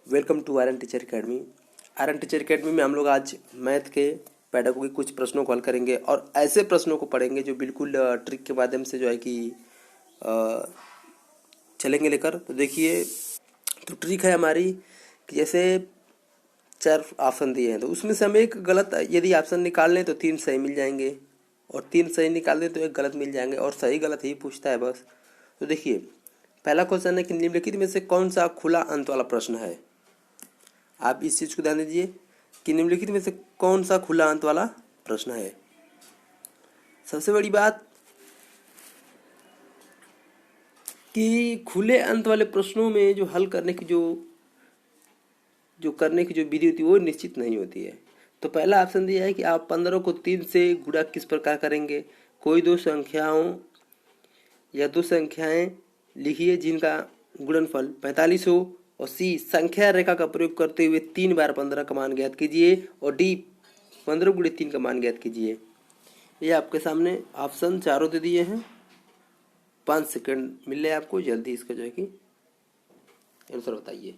Welcome to R N teacher academy. R N teacher academy में हम लोग आज मैथ के पैडागोगी कुछ प्रश्नों को हल करेंगे और ऐसे प्रश्नों को पढ़ेंगे जो बिल्कुल ट्रिक के माध्यम से जो है कि अ, चलेंगे लेकर। तो देखिए, तो ट्रिक है हमारी कि जैसे 4 ऑप्शन दिए हैं तो उसमें से हम एक गलत यदि ऑप्शन निकाल लें तो 3 सही मिल जाएंगे, और 3 सही निकाल दें तो एक गलत मिल जाएंगे, और सही गलत ही पूछता है बस। तो देखिए, पहला क्वेश्चन है कि निम्नलिखित में से कौन सा खुला अंत वाला प्रश्न है। आप इस चीज को ध्यान दीजिए कि निम्नलिखित में से कौन सा खुला अंत वाला प्रश्न है। सबसे बड़ी बात कि खुले अंत वाले प्रश्नों में जो हल करने की जो करने की जो विधि होती है वो निश्चित नहीं होती है। तो पहला ऑप्शन दिया है कि आप 15 को 3 से गुणा किस प्रकार करेंगे। कोई दो संख्याओं या दो संख्याएं लिखिए जिनका गुणनफल 45 हो, और सी संख्या रेखा का प्रयोग करते हुए 3 बार 15 का मान ज्ञात कीजिए, और डी 15 गुणे 3 का मान ज्ञात कीजिए। ये आपके सामने ऑप्शन चारों दे दिए हैं। 5 सेकंड मिल रहे आपको, जल्दी इसका जो है कि आंसर बताइए।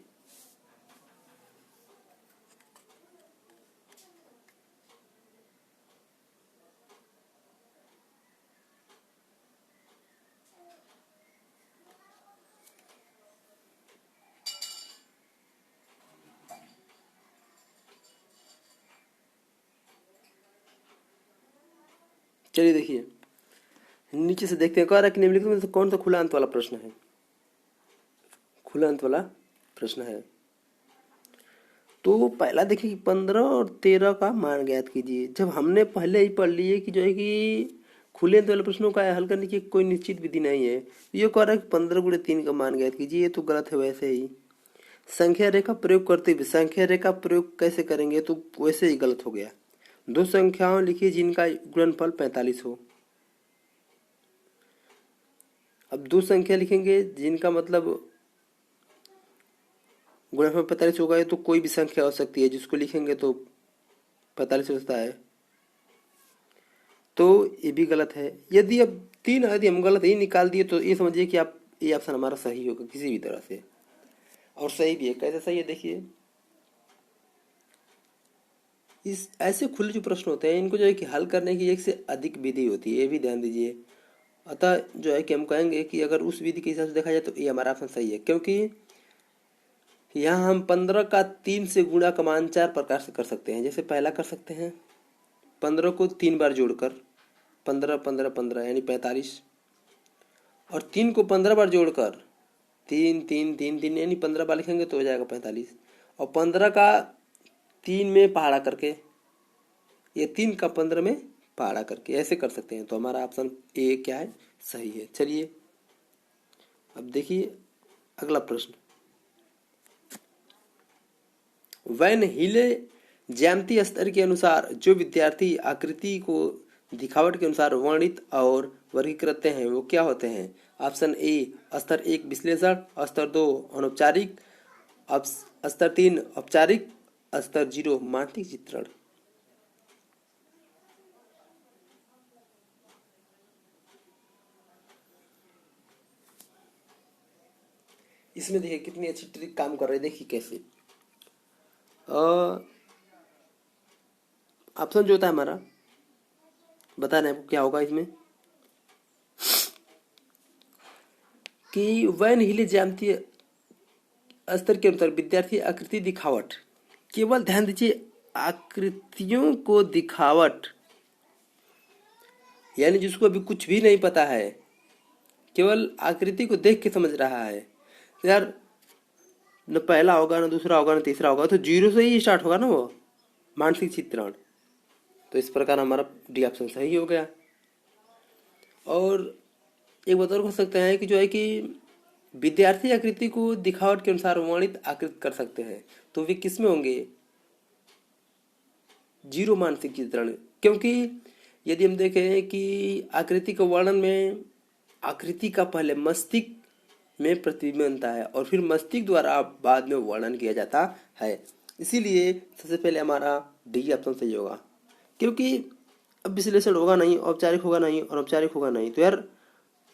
चलिए देखिए, नीचे से देखते हैं कह रहा है कि निम्नलिखित में से कौन सा खुला अंत वाला प्रश्न है। खुला अंत वाला प्रश्न है तो पहला देखिए कि 15 और 13 का मान ज्ञात कीजिए। जब हमने पहले ही पढ़ लिए कि जो है कि खुले अंत वाले प्रश्नों का हल करने की कोई निश्चित विधि नहीं है, ये कह रहा है कि 15 गुणे 3 का मान ज्ञात कीजिए, ये तो गलत है। वैसे ही संख्या रेखा प्रयोग करते हुए, संख्या रेखा प्रयोग कैसे करेंगे तो वैसे ही गलत हो गया। दो संख्याओं लिखिए जिनका गुणनफल 45 हो। अब दो संख्या लिखेंगे जिनका मतलब गुणनफल 45 होगा, तो कोई भी संख्या हो सकती है जिसको लिखेंगे तो 45 होता है, तो ये भी गलत है। यदि अब यदि हम गलत ही निकाल दिए तो ये समझिए कि आप ये ऑप्शन हमारा सही होगा किसी भी तरह से, और सही भी है। कैसे सही है देखिए, इस ऐसे खुले जो प्रश्न होते हैं इनको जो है कि हल करने की एक से अधिक विधि होती है, ये भी ध्यान दीजिए। अतः जो है कि हम कहेंगे कि अगर उस विधि के हिसाब से देखा जाए तो ये हमारा ऑप्शन सही है, क्योंकि यहाँ हम 15 का 3 से गुणा का मान 4 प्रकार से कर सकते हैं। जैसे पहला कर सकते हैं 15 को 3 बार जोड़कर, 15 15 15 यानी 45, और 3 को 15 बार जोड़कर 3 3 3 3 यानी 15 बार लिखेंगे तो हो जाएगा 45, और 15 का 3 में पहाड़ा करके, ये 3 का 15 में पहाड़ा करके ऐसे कर सकते हैं। तो हमारा ऑप्शन ए क्या है, सही है। चलिए अब देखिए अगला प्रश्न। वैन हिले ज्यामितीय स्तर के अनुसार जो विद्यार्थी आकृति को दिखावट के अनुसार वर्णित और वर्गीकृत करते हैं वो क्या होते हैं। ऑप्शन ए स्तर 1 विश्लेषण, स्तर 2 अनौपचारिक, स्तर 3 औपचारिक, स्तर 0 मानसिक चित्रण। इसमें देखिए कितनी अच्छी ट्रिक काम कर रही है, देखिए कैसे। ऑप्शन जो होता है हमारा, बता रहे हैं आपको क्या होगा इसमें कि वैन हिले ज्यामितीय स्तर के अनुसार विद्यार्थी आकृति दिखावट, केवल ध्यान दीजिए आकृतियों को दिखावट, यानी जिसको अभी कुछ भी नहीं पता है, केवल आकृति को देख के समझ रहा है। तो यार न पहला होगा न दूसरा होगा न तीसरा होगा, तो 0 से ही स्टार्ट होगा ना वो मानसिक चित्रण। तो इस प्रकार हमारा डी ऑप्शन सही हो गया। और एक बात और हो सकते हैं कि जो है कि विद्यार्थी आकृति को दिखावट के अनुसार वर्णित आकृत कर सकते हैं, तो वे किसमें होंगे, 0 मानसिक चित्रण। क्योंकि यदि हम देखें कि आकृति के वर्णन में आकृति का पहले मस्तिष्क में प्रतिबिंब बनता है और फिर मस्तिष्क द्वारा बाद में वर्णन किया जाता है, इसीलिए सबसे पहले हमारा डी ऑप्शन सही होगा। क्योंकि अब विश्लेषण होगा नहीं, औपचारिक होगा नहीं, अनौपचारिक होगा नहीं, तो यार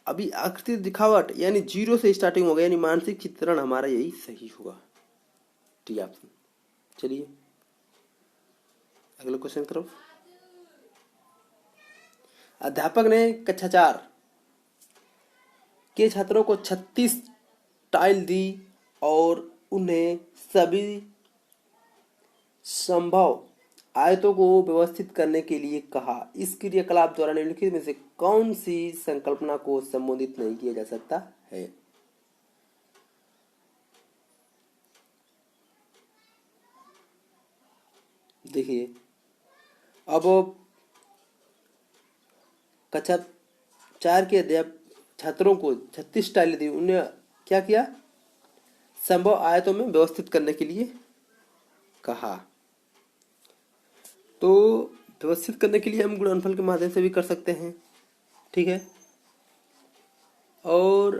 अभी आकृति दिखावट यानी 0 से स्टार्टिंग होगा, यानी मानसिक चित्रण हमारा यही सही होगा। T option. चलिए अगले क्वेश्चन की तरफ। अध्यापक ने कक्षा 4 के छात्रों को 36 टाइल दी और उन्हें सभी संभव आयतों को व्यवस्थित करने के लिए कहा। इस क्रियाकलाप द्वारा निम्नलिखित में से कौन सी संकल्पना को संबोधित नहीं किया जा सकता है? देखिए, अब कक्षा 4 के छात्रों को 36 टाइलें दी, उन्हें क्या किया? संभव आयतों में व्यवस्थित करने के लिए कहा। तो व्यवस्थित करने के लिए हम गुणनफल के माध्यम से भी कर सकते हैं, ठीक है, और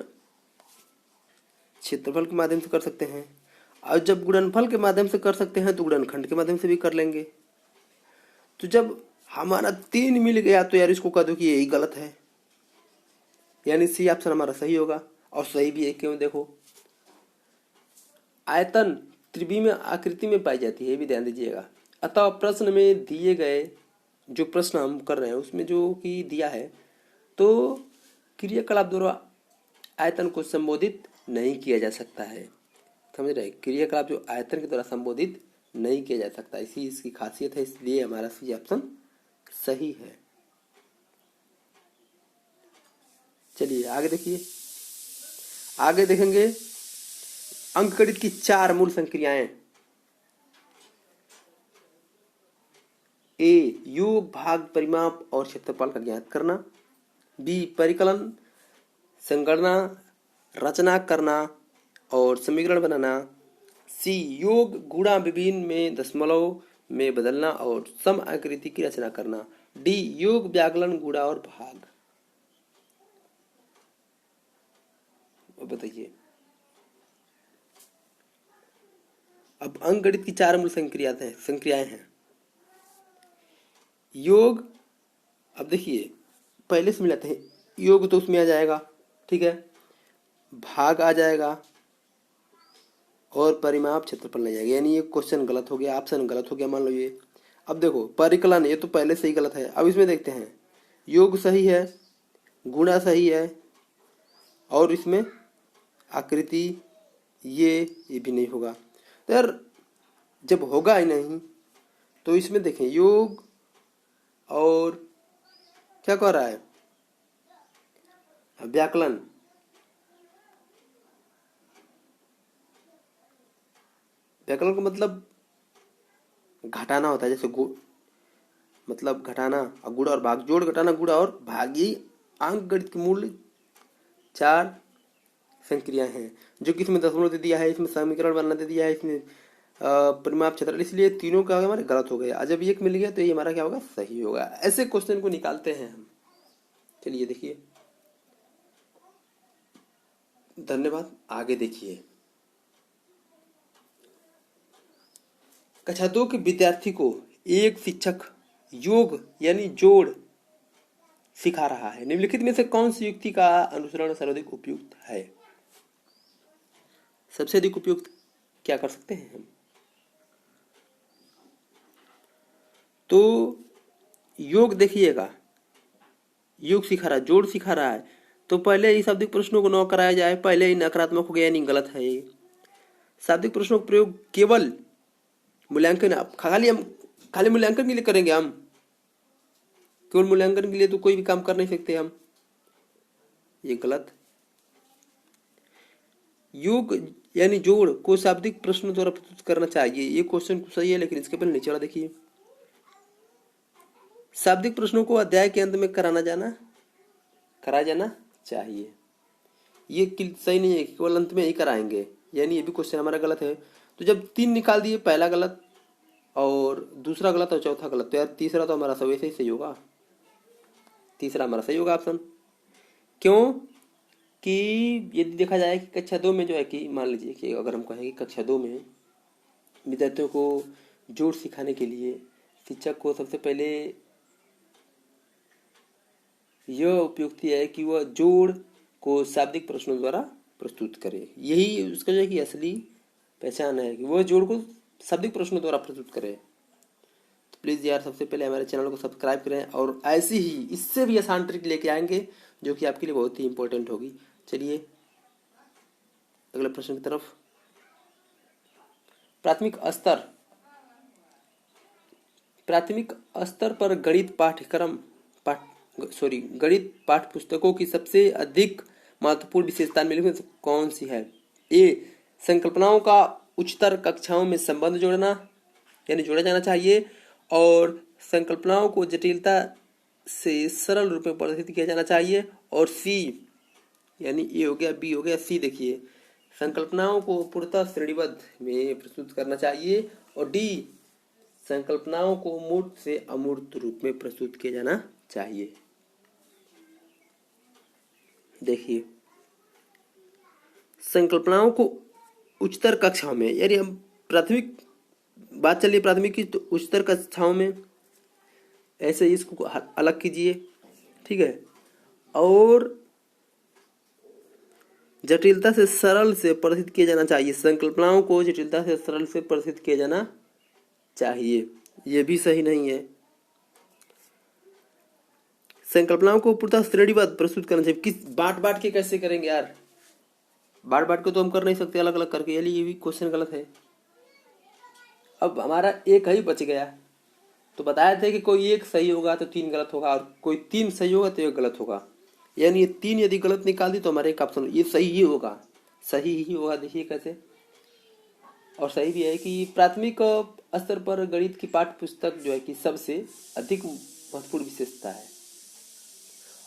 क्षेत्रफल के माध्यम से कर सकते हैं। और जब गुणनफल के माध्यम से कर सकते हैं तो गुणनखंड के माध्यम से भी कर लेंगे। तो जब हमारा 3 मिल गया तो यार इसको कह दो कि यही गलत है, यानी सी ऑप्शन हमारा सही होगा। और सही भी है, क्यों? देखो, आयतन त्रिविमीय आकृति में पाई जाती है, ये भी ध्यान दीजिएगा। अतः प्रश्न में दिए गए जो प्रश्न हम कर रहे हैं उसमें जो कि दिया है, तो क्रियाकलाप द्वारा आयतन को संबोधित नहीं किया जा सकता है। समझ रहे? क्रियाकलाप जो आयतन के द्वारा संबोधित नहीं किया जा सकता, इसी इसकी खासियत है, इसलिए हमारा सी ऑप्शन सही है। चलिए आगे देखिए। आगे देखेंगे अंकगणित की 4 मूल संक्रियाएं। ए, योग, भाग, परिमाप और क्षेत्रफल का ज्ञात करना। बी, परिकलन, संगणना, रचना करना और समीकरण बनाना। सी, योग, गुणा, विभिन्न में दशमलव में बदलना और सम आकृति की रचना करना। डी, योग, व्याकलन, गुणा और भाग। बताइए। अब अंकगणित की 4 मूल संक्रियाएं हैं। योग, अब देखिए पहले से मिलाते हैं। योग तो उसमें आ जाएगा, ठीक है, भाग आ जाएगा और परिमाप क्षेत्रफल नहीं जाएगा, यानी ये क्वेश्चन गलत हो गया, ऑप्शन गलत हो गया, मान लो ये। अब देखो परिकलन, ये तो पहले से ही गलत है। अब इसमें देखते हैं, योग सही है, गुणा सही है और इसमें आकृति ये भी नहीं होगा। तो यार जब होगा ही नहीं तो इसमें देखें योग और क्या कह रहा है, व्याकलन। व्याकलन का मतलब घटाना होता है, जैसे मतलब घटाना और गुणा और भाग, जोड़ घटाना गुणा और भाग, ये अंकगणित के मूल 4 संक्रियाएं हैं, जो कि इसमें दशमलव दे दिया है, इसमें समीकरण बनना दे दिया है, इसमें परिमाप क्षेत्र, इसलिए तीनों का हमारे गलत हो गया। जब एक मिल गया तो ये हमारा क्या होगा, सही होगा। ऐसे क्वेश्चन को निकालते हैं हम। चलिए देखिए, धन्यवाद। आगे देखिए, कक्षा 2 के विद्यार्थी को एक शिक्षक योग यानी जोड़ सिखा रहा है। निम्नलिखित में से कौन सी युक्ति का अनुसरण सर्वाधिक उपयुक्त है? सबसे अधिक उपयुक्त क्या कर सकते हैं हम? तो योग देखिएगा, योग सिखा रहा है, जोड़ सिखा रहा है, तो पहले ही शाब्दिक प्रश्नों को न कराया जाए, पहले ही नकारात्मक हो गया, यानी गलत है ये। शाब्दिक प्रश्नों का प्रयोग केवल मूल्यांकन, खाली मूल्यांकन के लिए करेंगे हम, केवल मूल्यांकन के लिए तो कोई भी काम कर नहीं सकते हम, ये गलत। योग यानी जोड़ को शाब्दिक प्रश्नों द्वारा प्रस्तुत करना चाहिए, ये क्वेश्चन सही है, लेकिन इसके पहले नीचे वाला देखिए। शाब्दिक प्रश्नों को अध्याय के अंत में कराया जाना चाहिए, ये सही नहीं है, केवल अंत में ही कराएंगे, यानी ये भी क्वेश्चन हमारा गलत है। तो जब 3 निकाल दिए, पहला गलत और दूसरा गलत और चौथा गलत, तो यार तीसरा तो हमारा सही सही होगा, तीसरा हमारा सही होगा ऑप्शन। क्यों कि यदि देखा जाए कि कक्षा 2 में जो है कि मान लीजिए कि अगर हम कहें कि कक्षा 2 में विद्यार्थियों को जोड़ सिखाने के लिए शिक्षक को सबसे पहले यह उपयुक्ति है कि वह जोड़ को शाब्दिक प्रश्नों द्वारा प्रस्तुत करे, यही उसका जो है कि असली पहचान है कि वो जोड़ को शाब्दिक प्रश्नों द्वारा प्रस्तुत करें। तो प्लीज़ यार सबसे पहले हमारे चैनल को सब्सक्राइब करें और ऐसी ही इससे भी आसान ट्रिक लेके आएंगे जो कि आपके लिए बहुत ही इंपॉर्टेंट होगी। चलिए अगले प्रश्न की तरफ। प्राथमिक स्तर पर गणित पाठ पुस्तकों की सबसे अधिक महत्वपूर्ण विशेषता में से कौन सी है? ए, संकल्पनाओं का उच्चतर कक्षाओं में संबंध जोड़ना यानी जोड़ा जाना चाहिए और संकल्पनाओं को जटिलता से सरल रूप में प्रदर्शित किया जाना चाहिए। और सी यानी ए हो गया, बी हो गया, सी देखिए संकल्पनाओं को पूर्णतः श्रेणीबद्ध में प्रस्तुत करना चाहिए। और डी संकल्पनाओं को मूर्त से अमूर्त रूप में प्रस्तुत किया जाना चाहिए। देखिए संकल्पनाओं को उच्चतर कक्षाओं में यानी हम प्राथमिक बात चलिए प्राथमिक की, तो उच्चतर कक्षाओं में ऐसे इसको अलग कीजिए, ठीक है। और जटिलता से सरल से प्रदर्शित किया जाना चाहिए, संकल्पनाओं को जटिलता से सरल से प्रदर्शित किया जाना चाहिए, ये भी सही नहीं है। संकल्पनाओं को पूर्णतः श्रेणीबद्ध प्रस्तुत करना चाहिए। किस बांट के कैसे करेंगे यार? बांट के तो हम कर नहीं सकते अलग अलग करके, ये भी क्वेश्चन गलत है। अब हमारा एक ही बच गया, तो बताया था कि कोई एक सही होगा तो 3 गलत होगा और कोई 3 सही होगा तो 1 गलत होगा, यानी ये 3 यदि गलत निकाल दी तो हमारे एक ऑप्शन ये सही ही होगा, सही ही होगा। देखिए कैसे, और सही भी है कि प्राथमिक स्तर पर गणित की पाठ्य पुस्तक जो है कि सबसे अधिक महत्वपूर्ण विशेषता है।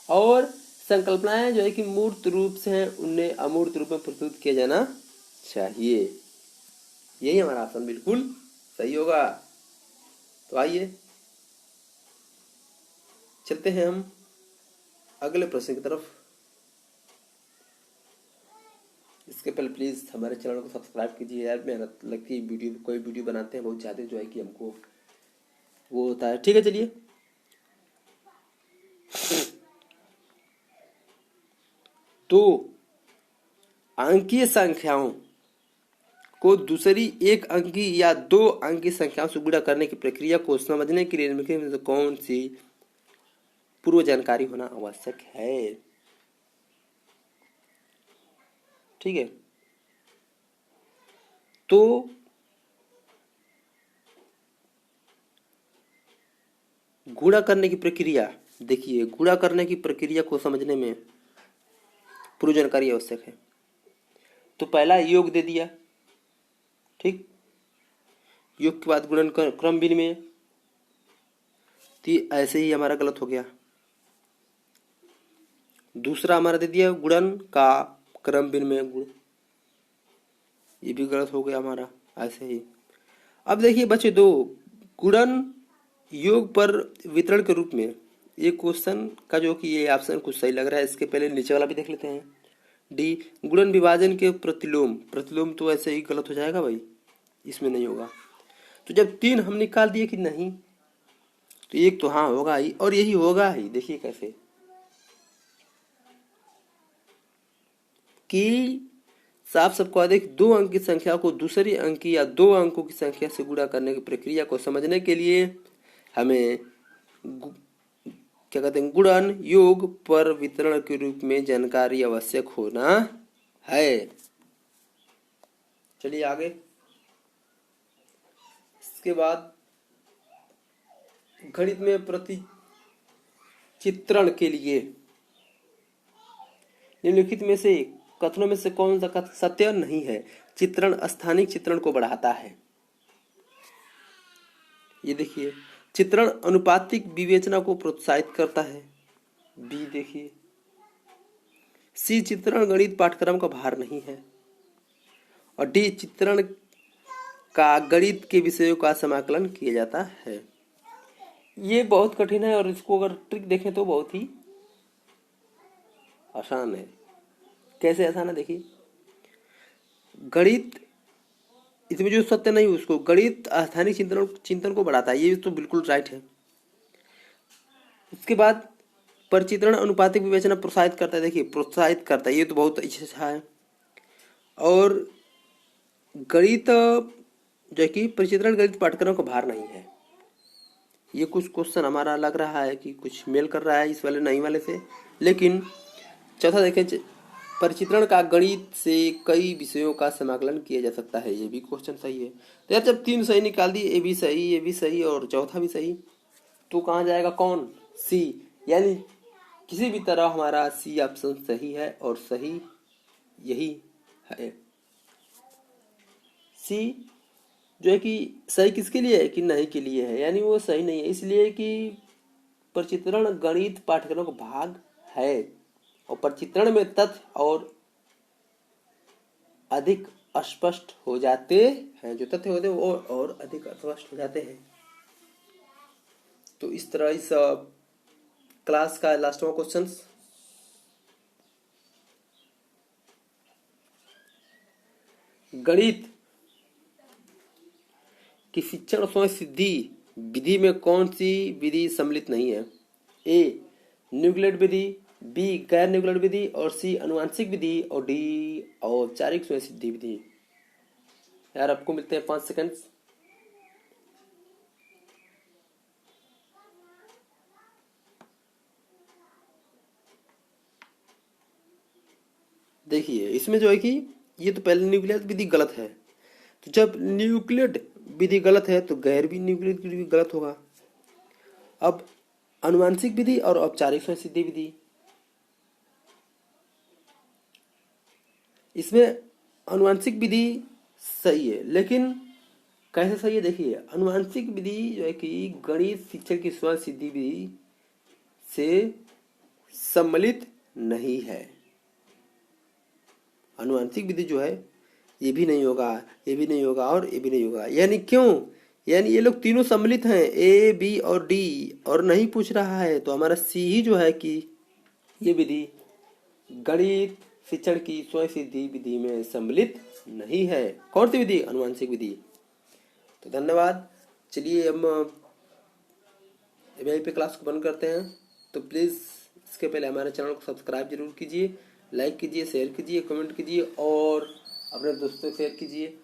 और संकल्पनाएं जो है कि मूर्त रूप से हैं, उन्हें अमूर्त रूप में प्रस्तुत किया जाना चाहिए। यही हमारा ऑप्शन बिल्कुल सही होगा। तो आइए चलते हैं हम अगले प्रश्न की तरफ। इसके पहले प्लीज हमारे चैनल को सब्सक्राइब कीजिए यार, मेहनत लगती है वीडियो, कोई वीडियो बनाते हैं बहुत ज्यादा जो है कि हमको वो होता है, ठीक है। चलिए तो अंकीय संख्याओं को दूसरी 1 अंकी या 2 अंकी संख्याओं से गुणा करने की प्रक्रिया को समझने के लिए निम्नलिखित में से कौन सी पूर्व जानकारी होना आवश्यक है? ठीक है, तो गुणा करने की प्रक्रिया, देखिए गुणा करने की प्रक्रिया को समझने में पूर्व जानकारी आवश्यक है। तो पहला योग दे दिया, ठीक, योग के बाद गुणन क्रम विनिमय, तो ऐसे ही हमारा गलत हो गया। दूसरा हमारा दे दिया गुणन का क्रम विनिमय गुण, ये भी गलत हो गया हमारा ऐसे ही। अब देखिए बचे 2 गुणन योग पर वितरण के रूप में। ये क्वेश्चन का जो कि ये ऑप्शन कुछ सही लग रहा है, इसके पहले नीचे वाला भी देख लेते हैं। डी गुणन विभाजन के प्रतिलोम तो ऐसे ही गलत हो जाएगा भाई, इसमें नहीं होगा। तो जब 3 हम निकाल दिए कि नहीं, तो एक तो हाँ होगा ही और यही होगा ही। देखिए कैसे कि साफ सबको अधिक 2 अंक की संख्या को दूसरी अंकी या 2 अंकों की संख्या से गुणा करने की प्रक्रिया को समझने के लिए हमें क्या कहते हैं गुणन योग पर वितरण के रूप में जानकारी आवश्यक होना है। चलिए आगे। इसके बाद गणित में प्रतिचित्रण के लिए निम्नलिखित में से कथनों में से कौन सा कथन सत्य नहीं है? चित्रण स्थानिक चित्रण को बढ़ाता है। ये देखिए चित्रण अनुपातिक विवेचना को प्रोत्साहित करता है, बी देखिए। सी चित्रण गणित पाठ्यक्रम का भार नहीं है। और डी चित्रण का गणित के विषयों का समाकलन किया जाता है। ये बहुत कठिन है और इसको अगर ट्रिक देखें तो बहुत ही आसान है। कैसे आसान है देखिए, गणित इसमें जो सत्य नहीं उसको गणित स्थानिक चिंतन को बढ़ाता है, ये तो बिल्कुल राइट है। उसके बाद परिचित्रण अनुपातिक विवेचना प्रोत्साहित करता है, देखिए प्रोत्साहित करता है, ये तो बहुत अच्छा है। और गणित जो है कि परिचित्रण गणित पाठ्यक्रम का भार नहीं है। ये कुछ क्वेश्चन हमारा लग रहा है कि कुछ मेल कर रहा है इस वाले नहीं वाले से, लेकिन चौथा देखें, परिचित्रण का गणित से कई विषयों का समाकलन किया जा सकता है, ये भी क्वेश्चन सही है। तो यार जब तीन सही निकाल दिए, ए भी सही और चौथा भी सही, तो कहाँ जाएगा, कौन, सी। यानी किसी भी तरह हमारा सी ऑप्शन सही है और सही यही है। सी जो है कि सही किसके लिए है, कि नहीं के लिए है, यानी वो सही नहीं है इसलिए कि प्रचित्रण गणित पाठ्यक्रम का भाग है और प्रचित्रण में तथ्य और अधिक अस्पष्ट हो जाते हैं, जो तथ्य होते हैं वो और अधिक अस्पष्ट हो जाते हैं। तो इस तरह इस क्लास का लास्ट में क्वेश्चन, गणित कि शिक्षण स्वयं सिद्धि विधि में कौन सी विधि सम्मिलित नहीं है, ए न्यूक्लियड विधि, बी गैर न्यूक्लियड विधि और सी अनुवांशिक विधि और डी औपचारिक स्वयं सिद्धि विधि। यार आपको मिलते हैं 5 सेकंड। देखिए इसमें जो है कि ये तो पहले न्यूक्लियड विधि गलत है, तो जब न्यूक्लियड विधि गलत है तो गैर भी न्यूक्लियड विधि भी गलत होगा। अब अनुवांशिक विधि और औपचारिक स्वयं सिद्धि विधि, इसमें अनुवांशिक विधि सही है, लेकिन कैसे सही है, देखिए अनुवांशिक विधि जो है कि गणित शिक्षण की स्वयं सिद्धि विधि से सम्मिलित नहीं है। अनुवांशिक विधि जो है ये भी नहीं होगा, ये भी नहीं होगा और ये भी नहीं होगा, यानी क्यों, यानी ये लोग तीनों सम्मिलित हैं, ए बी और डी, और नहीं पूछ रहा है, तो हमारा सी ही जो है कि ये विधि गणित शिक्षण की स्वयं सिद्धि विधि में सम्मिलित नहीं है। कौन सी विधि, अनुवांशिक विधि। तो धन्यवाद। चलिए हम यहीं पे क्लास को बंद करते हैं। तो प्लीज़ इसके पहले हमारे चैनल को सब्सक्राइब जरूर कीजिए, लाइक कीजिए, शेयर कीजिए, कमेंट कीजिए और अपने दोस्तों से शेयर कीजिए।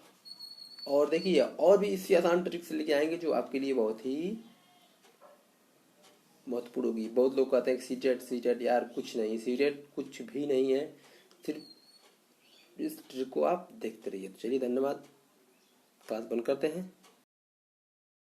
और देखिए और भी इसी आसान ट्रिक्स लेके आएंगे जो आपके लिए बहुत ही महत्वपूर्ण होगी। बहुत लोग कहते हैं कि सीटेट यार कुछ नहीं, सीटेट कुछ भी नहीं है, सिर्फ इस ट्रिक को आप देखते रहिए। तो चलिए धन्यवाद, क्लास बंद करते हैं।